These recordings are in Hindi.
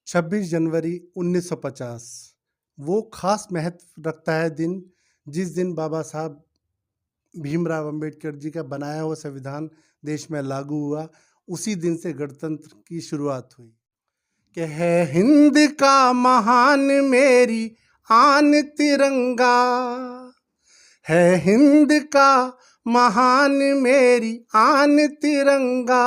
26 जनवरी 1950 वो खास महत्व रखता है दिन, जिस दिन बाबा साहब भीमराव अंबेडकर जी का बनाया हुआ संविधान देश में लागू हुआ। उसी दिन से गणतंत्र की शुरुआत हुई कि है हिंद का महान मेरी आन तिरंगा, है हिंद का महान मेरी आन तिरंगा,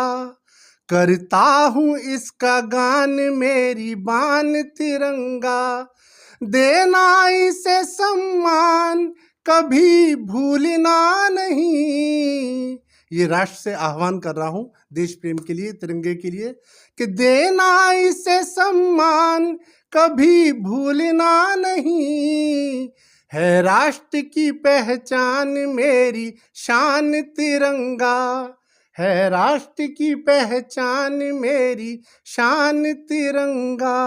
करता हूँ इसका गान मेरी बान तिरंगा, देना इसे सम्मान कभी भूलना नहीं। ये राष्ट्र से आह्वान कर रहा हूँ देश प्रेम के लिए, तिरंगे के लिए, कि देना इसे सम्मान कभी भूलना नहीं, है राष्ट्र की पहचान मेरी शान तिरंगा, है राष्ट्र की पहचान मेरी शान तिरंगा।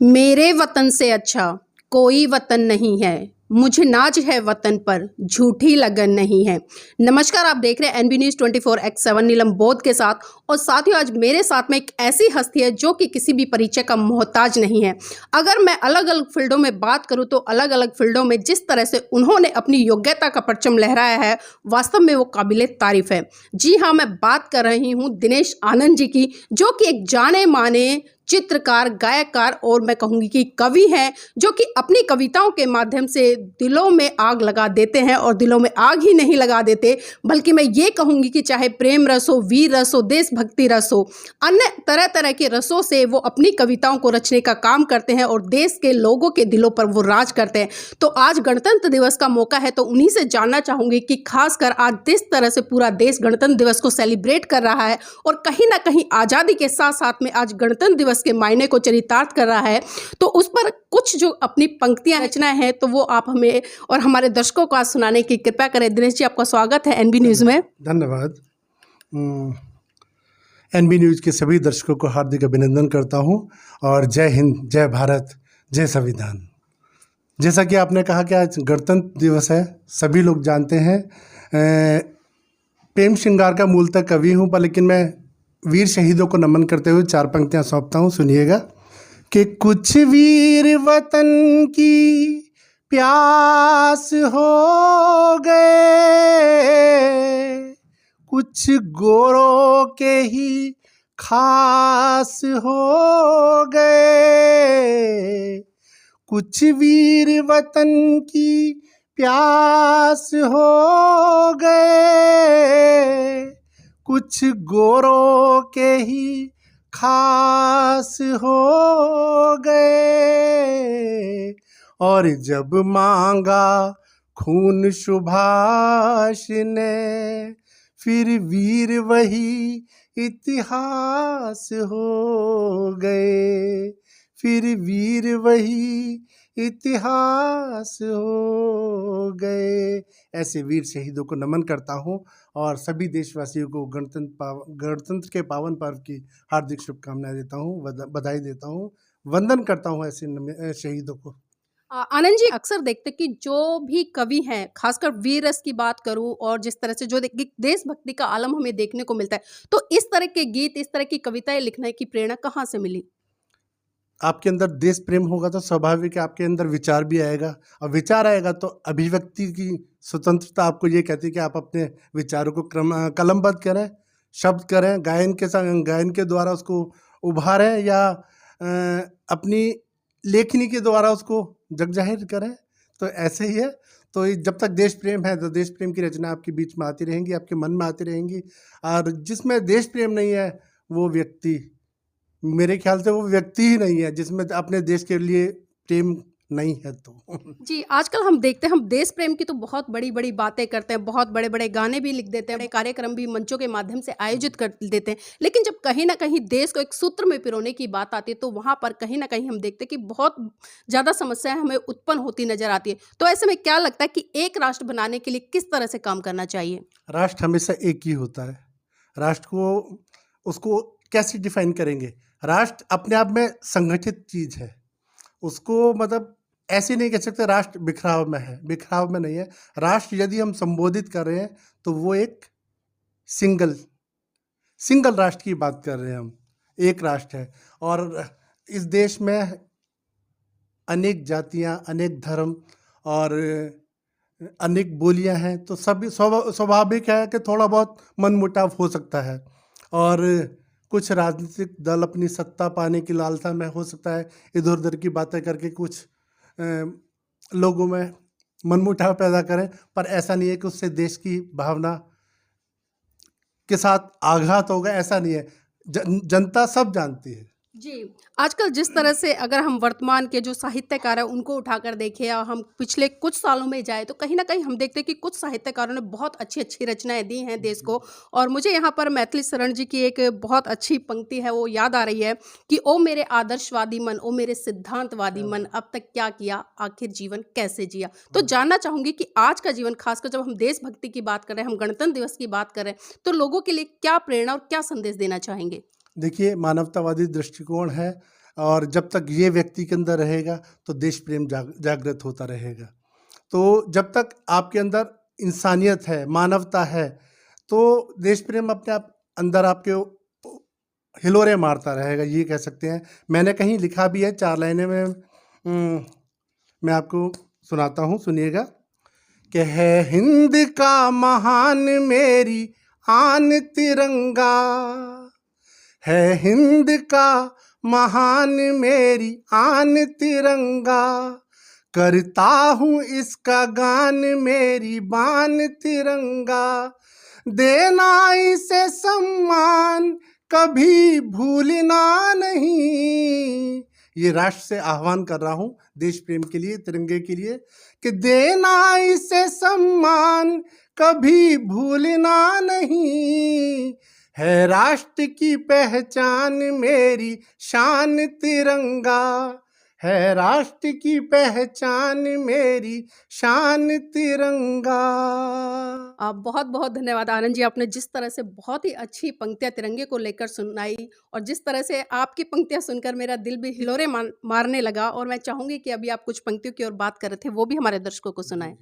मेरे वतन से अच्छा कोई वतन नहीं है, मुझे नाज है वतन पर झूठी लगन नहीं है। नमस्कार, आप देख रहे हैं एनबी न्यूज़ 24/7 नीलम बोध के साथ। और साथियों, आज मेरे साथ में एक ऐसी हस्ती है जो कि किसी भी परिचय का मोहताज नहीं है। अगर मैं अलग अलग फील्डों में बात करूं तो अलग अलग फील्डों में जिस तरह से उन्होंने अपनी योग्यता का परचम लहराया है, वास्तव में वो काबिले तारीफ है। जी हाँ, मैं बात कर रही हूँ दिनेश आनंद जी की, जो कि एक जाने माने चित्रकार, गायककार और मैं कहूँगी कि कवि हैं, जो कि अपनी कविताओं के माध्यम से दिलों में आग लगा देते हैं। और दिलों में आग ही नहीं लगा देते, बल्कि मैं ये कहूँगी कि चाहे प्रेम रस हो, वीर रस हो, देशभक्ति रस हो, अन्य तरह तरह के रसों से वो अपनी कविताओं को रचने का काम करते हैं और देश के लोगों के दिलों पर वो राज करते हैं। तो आज गणतंत्र दिवस का मौका है, तो उन्हीं से जानना चाहूँगी कि खासकर आज जिस तरह से पूरा देश गणतंत्र दिवस को सेलिब्रेट कर रहा है और कहीं ना कहीं आज़ादी के साथ साथ में आज गणतंत्र दिवस के मायने को चरितार्थ कर रहा है, तो उस पर कुछ जो अपनी पंक्तियां रचना है तो वो आप हमें और हमारे दर्शकों को आज सुनाने की कृपया करें। दिनेश जी, आपका स्वागत है एनबी न्यूज़ में। धन्यवाद। एनबी न्यूज़ के सभी दर्शकों को हार्दिक अभिनंदन करता हूं और जय हिंद, जय भारत, जय संविधान। जैसा कि आपने कहा कि आज गणतंत्र दिवस है, सभी लोग जानते हैं। प्रेम श्रृंगार का मूलतः कवि हूँ, पर लेकिन मैं वीर शहीदों को नमन करते हुए 4 पंक्तियां सौंपता हूँ, सुनिएगा। कि कुछ वीर वतन की प्यास हो गए, कुछ गोरों के ही खास हो गए, कुछ वीर वतन की प्यास हो गए, कुछ गोरों के ही खास हो गए, और जब मांगा खून सुभाष ने, फिर वीर वही इतिहास हो गए, फिर वीर वही इतिहास हो गए। ऐसे वीर शहीदों को नमन करता हूँ और सभी देशवासियों को गणतंत्र के पावन पर्व की हार्दिक शुभकामनाएं देता हूँ, बधाई देता हूँ, वंदन करता हूँ ऐसे शहीदों को। आनंद जी, अक्सर देखते कि जो भी कवि हैं, खासकर वीर रस की बात करूं और जिस तरह से जो देशभक्ति का आलम हमें देखने को मिलता है, तो इस तरह के गीत, इस तरह की कविताएं लिखने की प्रेरणा कहाँ से मिली? आपके अंदर देश प्रेम होगा तो स्वाभाविक है आपके अंदर विचार भी आएगा, और विचार आएगा तो अभिव्यक्ति की स्वतंत्रता आपको ये कहती है कि आप अपने विचारों को कलमबद्ध करें, शब्द करें, गायन के द्वारा उसको उभारें या अपनी लेखनी के द्वारा उसको जग जाहिर करें। तो ऐसे ही है। तो जब तक देश प्रेम है तो देश प्रेम की रचना आपके बीच में आती रहेंगी, आपके मन में आती रहेंगी। और जिसमें देश प्रेम नहीं है वो व्यक्ति, मेरे ख्याल से वो व्यक्ति ही नहीं है जिसमें अपने देश के लिए प्रेम नहीं है। तो जी, आजकल हम देखते हैं, हम देश प्रेम की तो बहुत बड़ी-बड़ी बातें करते हैं, बहुत बड़े-बड़े गाने भी लिख देते हैं, बड़े कार्यक्रम भी मंचों के माध्यम से आयोजित कर देते हैं। लेकिन जब कहीं न कहीं देश को एक सूत्र में पिरोने की बात आती है, तो वहाँ पर कहीं न कहीं हम देखते हैं कि बहुत ज़्यादा समस्याएँ हमें उत्पन्न होती नज़र आती है। तो ऐसे में क्या लगता है कि एक राष्ट्र बनाने के लिए किस तरह से काम करना चाहिए? राष्ट्र हमेशा एक ही होता है। राष्ट्र को उसको कैसे डिफाइन करेंगे? राष्ट्र अपने आप में संगठित चीज़ है उसको मतलब ऐसे नहीं कह सकते राष्ट्र बिखराव में है, बिखराव में नहीं है। राष्ट्र यदि हम संबोधित कर रहे हैं तो वो एक सिंगल सिंगल राष्ट्र की बात कर रहे हैं हम, एक राष्ट्र है। और इस देश में अनेक जातियां, अनेक धर्म और अनेक बोलियां हैं, तो सभी स्वाभाविक है कि थोड़ा बहुत मनमुटाव हो सकता है। और कुछ राजनीतिक दल अपनी सत्ता पाने की लालसा में हो सकता है इधर उधर की बातें करके कुछ लोगों में मनमुटाव पैदा करें, पर ऐसा नहीं है कि उससे देश की भावना के साथ आघात होगा, ऐसा नहीं है। जनता सब जानती है। जी, आजकल जिस तरह से अगर हम वर्तमान के जो साहित्यकार हैं उनको उठाकर देखें या हम पिछले कुछ सालों में जाए तो कहीं न कहीं हम देखते हैं कि कुछ साहित्यकारों ने बहुत अच्छी-अच्छी रचनाएँ दी हैं देश को। और मुझे यहाँ पर मैथिली शरण जी की एक बहुत अच्छी पंक्ति है, वो याद आ रही है कि ओ मेरे आदर्शवादी मन, ओ मेरे सिद्धांतवादी मन, अब तक क्या किया, आखिर जीवन कैसे जिया। तो जानना चाहूँगी कि आज का जीवन, खासकर जब हम देशभक्ति की बात कर रहे हैं, हम गणतंत्र दिवस की बात कर रहे हैं, तो लोगों के लिए क्या प्रेरणा और क्या संदेश देना चाहेंगे? देखिए, मानवतावादी दृष्टिकोण है और जब तक ये व्यक्ति के अंदर रहेगा तो देश प्रेम जागृत होता रहेगा। तो जब तक आपके अंदर इंसानियत है, मानवता है, तो देश प्रेम अपने आप अंदर आपके हिलोरे मारता रहेगा, ये कह सकते हैं। मैंने कहीं लिखा भी है 4 लाइनें में, मैं आपको सुनाता हूँ, सुनिएगा। कि है हिंद का महान मेरी आन तिरंगा, है हिंद का महान मेरी आन तिरंगा, करता हूँ इसका गान मेरी बान तिरंगा, देना इसे सम्मान कभी भूलना नहीं। ये राष्ट्र से आह्वान कर रहा हूँ देश प्रेम के लिए, तिरंगे के लिए, कि देना इसे सम्मान कभी भूलना नहीं, है राष्ट्र की पहचान मेरी शान तिरंगा, है राष्ट्र की पहचान मेरी शान तिरंगा। बहुत-बहुत धन्यवाद आनंद जी, आपने जिस तरह से बहुत ही अच्छी पंक्तियाँ तिरंगे को लेकर सुनाई और जिस तरह से आपकी पंक्तियाँ सुनकर मेरा दिल भी हिलोरे मारने लगा। और मैं चाहूँगी कि अभी आप कुछ पंक्तियों की ओर बात कर रहे थे, वो भी हमारे दर्शकों को सुनाएँ।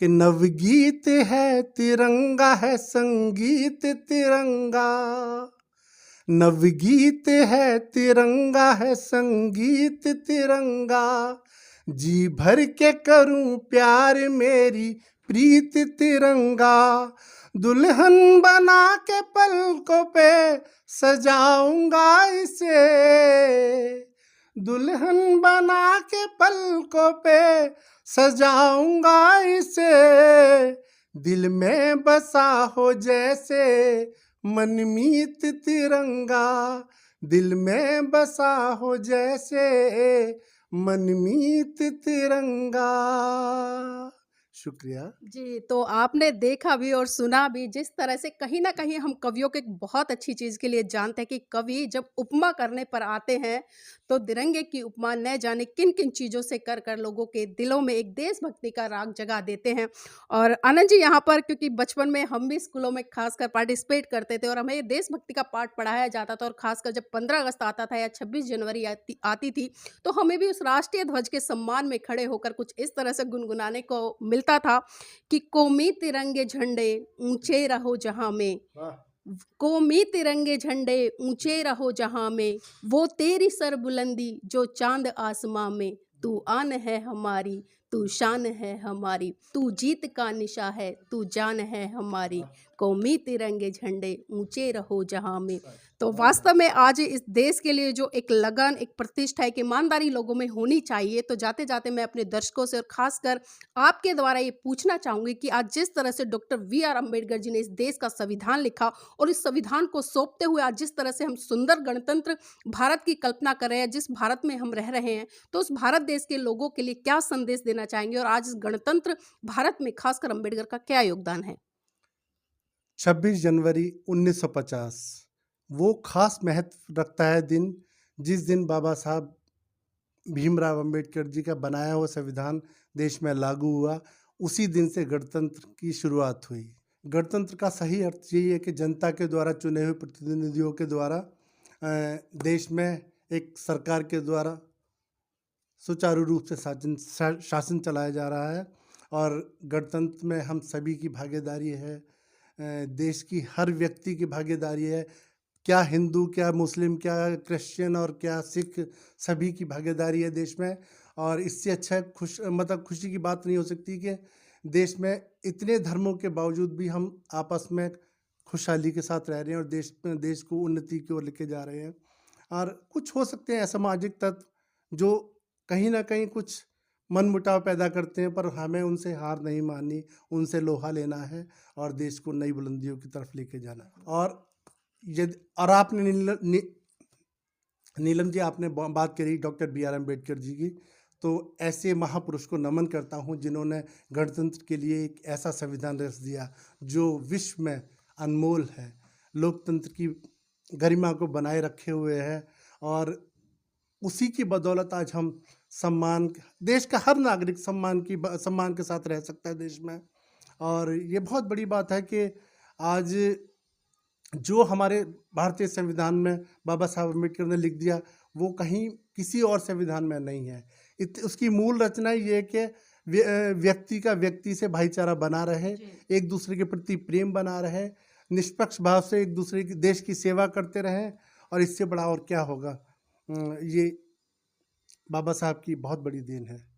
कि नवगीत है तिरंगा, है संगीत तिरंगा, नवगीत है तिरंगा, है संगीत तिरंगा, जी भर के करूं प्यार मेरी प्रीत तिरंगा, दुल्हन बना के पलकों पे सजाऊंगा इसे, दुल्हन बना के पलकों पे सजाऊंगा इसे, दिल में बसा हो जैसे मनमीत तिरंगा, दिल में बसा हो जैसे मनमीत तिरंगा। शुक्रिया। जी, तो आपने देखा भी और सुना भी जिस तरह से कहीं न कहीं हम कवियों को एक बहुत अच्छी चीज़ के लिए जानते हैं कि कवि जब उपमा करने पर आते हैं, तो तिरंगे की उपमा न जाने किन-किन चीज़ों से कर कर लोगों के दिलों में एक देशभक्ति का राग जगा देते हैं। और आनंद जी यहाँ पर क्योंकि बचपन में हम भी स्कूलों में खासकर पार्टिसिपेट करते थे और हमें ये देशभक्ति का पाठ पढ़ाया जाता था और खासकर जब 15 अगस्त आता था या 26 जनवरी आती थी, तो हमें भी उस राष्ट्रीय ध्वज के सम्मान में खड़े होकर कुछ इस तरह से गुनगुनाने को मिलता था कि कौमी तिरंगे झंडे ऊंचे रहो जहां में, कौमी तिरंगे झंडे ऊंचे रहो जहां में, वो तेरी सरबुलंदी जो चांद आसमां में, तू आन है हमारी, तू शान है हमारी, तू जीत का निशा है, तू जान है हमारी, कौमी तिरंगे झंडे ऊंचे रहो जहां में। तो वास्तव में आज इस देश के लिए जो एक लगन, एक प्रतिष्ठा, एक ईमानदारी लोगों में होनी चाहिए। तो जाते-जाते मैं अपने दर्शकों से और खासकर आपके द्वारा ये पूछना चाहूँगी कि आज जिस तरह से डॉक्टर बी.आर. अम्बेडकर जी ने इस देश का संविधान लिखा और इस संविधान को सौंपते हुए आज जिस तरह से हम सुंदर गणतंत्र भारत की कल्पना कर रहे हैं, जिस भारत में हम रह रहे हैं, तो उस भारत देश के लोगों के लिए क्या संदेश देना चाहेंगे और आज इस गणतंत्र भारत में खासकर अम्बेडकर का क्या योगदान है? 26 जनवरी 1950 वो खास महत्व रखता है दिन, जिस दिन बाबा साहब भीमराव अंबेडकर जी का बनाया हुआ संविधान देश में लागू हुआ। उसी दिन से गणतंत्र की शुरुआत हुई। गणतंत्र का सही अर्थ यही है कि जनता के द्वारा चुने हुए प्रतिनिधियों के द्वारा देश में एक सरकार के द्वारा सुचारू रूप से शासन चलाया जा रहा है और गणतंत्र में हम सभी की भागीदारी है। देश की हर व्यक्ति की भागीदारी है। क्या हिंदू, क्या मुस्लिम, क्या क्रिश्चियन और क्या सिख, सभी की भागीदारी है देश में। और इससे अच्छा खुशी की बात नहीं हो सकती कि देश में इतने धर्मों के बावजूद भी हम आपस में खुशहाली के साथ रह रहे हैं और देश को उन्नति की ओर लेके जा रहे हैं। और कुछ हो सकते हैं असामाजिक तत्व जो कहीं ना कहीं कुछ मनमुटाव पैदा करते हैं, पर हमें उनसे हार नहीं माननी, उनसे लोहा लेना है और देश को नई बुलंदियों की तरफ लेके जाना है। और आपने नीलम जी, आपने बात करी doctor B are Ambedkar ji की, तो ऐसे महापुरुष को नमन करता हूं जिन्होंने गणतंत्र के लिए एक ऐसा संविधान रच दिया जो विश्व में अनमोल है, लोकतंत्र की गरिमा को बनाए रखे हुए है। और उसी की बदौलत आज हम देश का हर नागरिक सम्मान के साथ रह सकता है देश में। और ये बहुत बड़ी बात है कि आज जो हमारे भारतीय संविधान में बाबा साहब अम्बेडकर ने लिख दिया, वो कहीं किसी और संविधान में नहीं है। उसकी मूल रचना ये है कि व्यक्ति का व्यक्ति से भाईचारा बना रहे, एक दूसरे के प्रति प्रेम बना रहे, निष्पक्ष भाव से एक दूसरे की देश की सेवा करते रहें। और इससे बड़ा और क्या होगा। ये बाबा साहब की बहुत बड़ी देन है।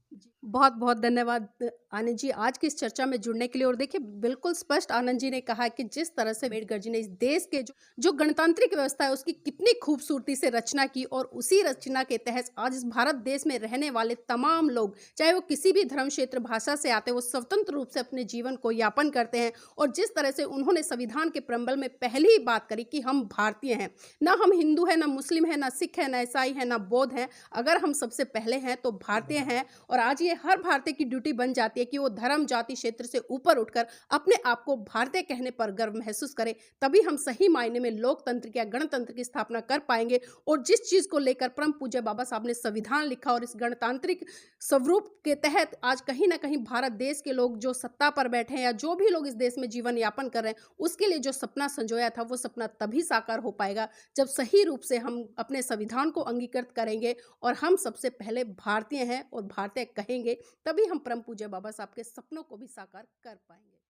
बहुत बहुत धन्यवाद आनंद जी आज की इस चर्चा में जुड़ने के लिए। और देखिए, बिल्कुल स्पष्ट आनंद जी ने कहा कि जिस तरह से अम्बेडकर जी ने इस देश के जो गणतांत्रिक व्यवस्था है उसकी कितनी खूबसूरती से रचना की, और उसी रचना के तहत आज इस भारत देश में रहने वाले तमाम लोग, चाहे वो किसी भी धर्म क्षेत्र भाषा से आते हैं, वो स्वतंत्र रूप से अपने जीवन को यापन करते हैं। और जिस तरह से उन्होंने संविधान के प्रम्बल में पहली ही बात करी कि हम भारतीय हैं, ना हम हिंदू हैं, ना मुस्लिम हैं, ना सिख है, ना ईसाई है, ना बौद्ध हैं, अगर हम सबसे पहले हैं तो भारतीय हैं। और आज ये हर भारतीय की ड्यूटी बन जाती है कि वो धर्म जाति क्षेत्र से ऊपर उठकर अपने आप को भारतीय कहने पर गर्व महसूस करे। तभी हम सही मायने में लोकतंत्र या गणतंत्र की स्थापना कर पाएंगे। और जिस चीज को लेकर परम पूज्य बाबा साहब ने संविधान लिखा और इस गणतांत्रिक स्वरूप के तहत आज कहीं ना कहीं भारत देश के लोग जो सत्ता पर बैठे हैं या जो भी लोग इस देश में जीवन यापन कर रहे हैं, उसके लिए जो सपना संजोया था वो सपना तभी साकार हो पाएगा जब सही रूप से हम अपने संविधान को अंगीकृत करेंगे और हम सबसे पहले भारतीय हैं और भारतीय कहेंगे। तभी हम परम पूज्य बाबा साहब के सपनों को भी साकार कर पाएंगे।